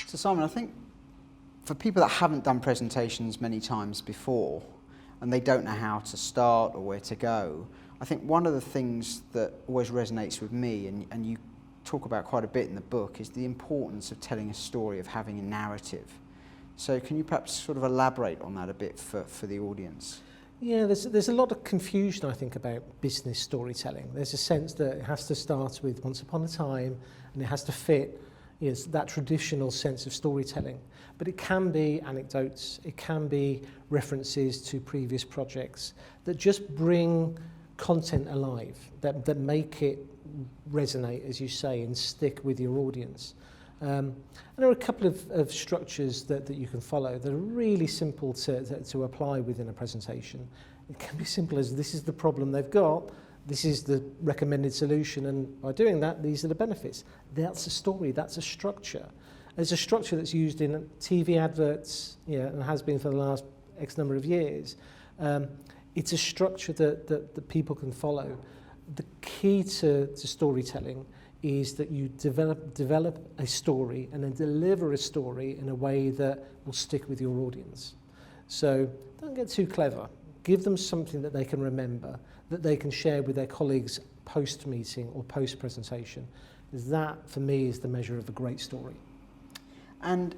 So Simon, I think for people that haven't done presentations many times before and they don't know how to start or where to go, I think one of the things that always resonates with me, and you talk about quite a bit in the book, is the importance of telling a story, of having a narrative. So can you perhaps sort of elaborate on that a bit for the audience? Yeah, there's a lot of confusion, I think, about business storytelling. There's a sense that it has to start with once upon a time and it has to fit that traditional sense of storytelling. But it can be anecdotes, it can be references to previous projects that just bring content alive, that make it resonate, as you say, and stick with your audience. And there are a couple of structures that you can follow that are really simple to apply within a presentation. It can be simple as this is the problem they've got, this is the recommended solution, and by doing that, these are the benefits. That's a story, that's a structure. It's a structure that's used in TV adverts, and has been for the last X number of years. It's a structure that people can follow. The key to storytelling is that you develop a story and then deliver a story in a way that will stick with your audience. So don't get too clever. Give them something that they can remember, that they can share with their colleagues post-meeting or post-presentation. That, for me, is the measure of a great story. And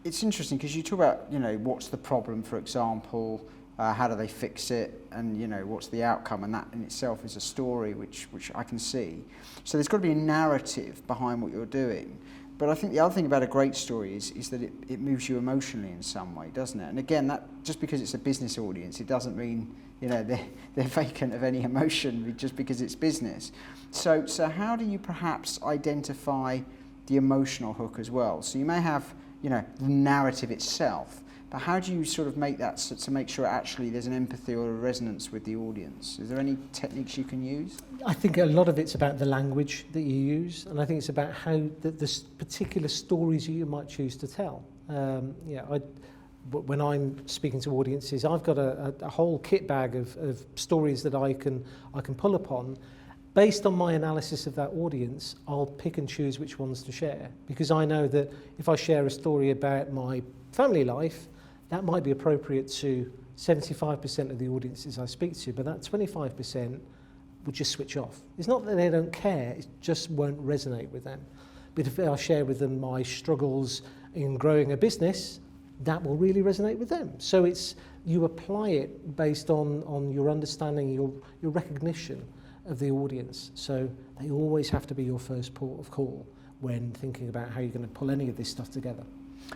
it's interesting because you talk about, what's the problem, for example, how do they fix it, and what's the outcome, and that in itself is a story which I can see. So there's got to be a narrative behind what you're doing. But I think the other thing about a great story is that it moves you emotionally in some way, doesn't it? And again, that just because it's a business audience, it doesn't mean they're vacant of any emotion just because it's business. So how do you perhaps identify the emotional hook as well? So you may have the narrative itself, but how do you sort of make that to make sure actually there's an empathy or a resonance with the audience? Is there any techniques you can use? I think a lot of it's about the language that you use, and I think it's about how the particular stories you might choose to tell. When I'm speaking to audiences, I've got a whole kit bag of stories that I can pull upon. Based on my analysis of that audience, I'll pick and choose which ones to share, because I know that if I share a story about my family life, that might be appropriate to 75% of the audiences I speak to, but that 25% would just switch off. It's not that they don't care, it just won't resonate with them. But if I share with them my struggles in growing a business, that will really resonate with them. So you apply it based on your understanding, your recognition of the audience. So they always have to be your first port of call when thinking about how you're going to pull any of this stuff together.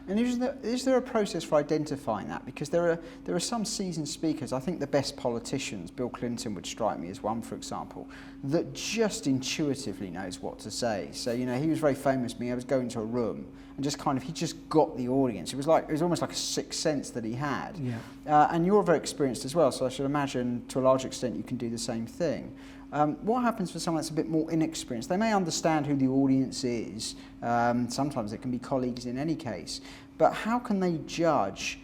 And is there a process for identifying that? Because there are some seasoned speakers, I think the best politicians, Bill Clinton would strike me as one, for example, that just intuitively knows what to say. So, he was very famous for me. I was going to a room and he just got the audience. It was almost like a sixth sense that he had. Yeah. And you're very experienced as well, so I should imagine to a large extent you can do the same thing. What happens for someone that's a bit more inexperienced? They may understand who the audience is. Sometimes it can be colleagues in any case. But how can they judge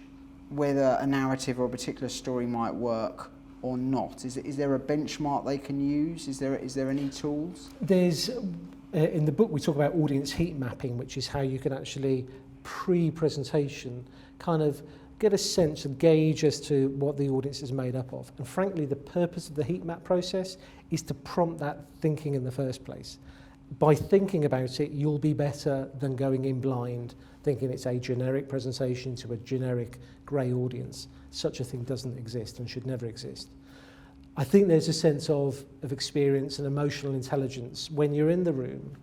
whether a narrative or a particular story might work or not? Is there a benchmark they can use? Is there any tools? There's in the book we talk about audience heat mapping, which is how you can actually pre-presentation kind of get a sense and gauge as to what the audience is made up of. And frankly, the purpose of the heat map process is to prompt that thinking in the first place. By thinking about it, you'll be better than going in blind, thinking it's a generic presentation to a generic grey audience. Such a thing doesn't exist and should never exist. I think there's a sense of experience and emotional intelligence. When you're in the room,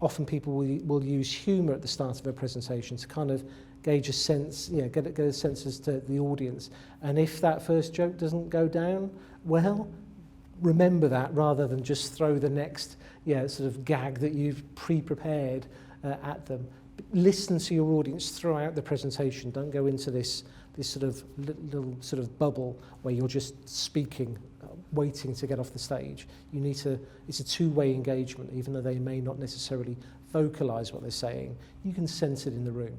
often people will use humour at the start of a presentation to kind of gauge a sense, get a sense as to the audience. And if that first joke doesn't go down, well, remember that rather than just throw the next sort of gag that you've pre-prepared at them. But listen to your audience throughout the presentation. Don't go into this sort of little sort of bubble where you're just speaking, waiting to get off the stage. It's a two-way engagement, even though they may not necessarily vocalise what they're saying. You can sense it in the room.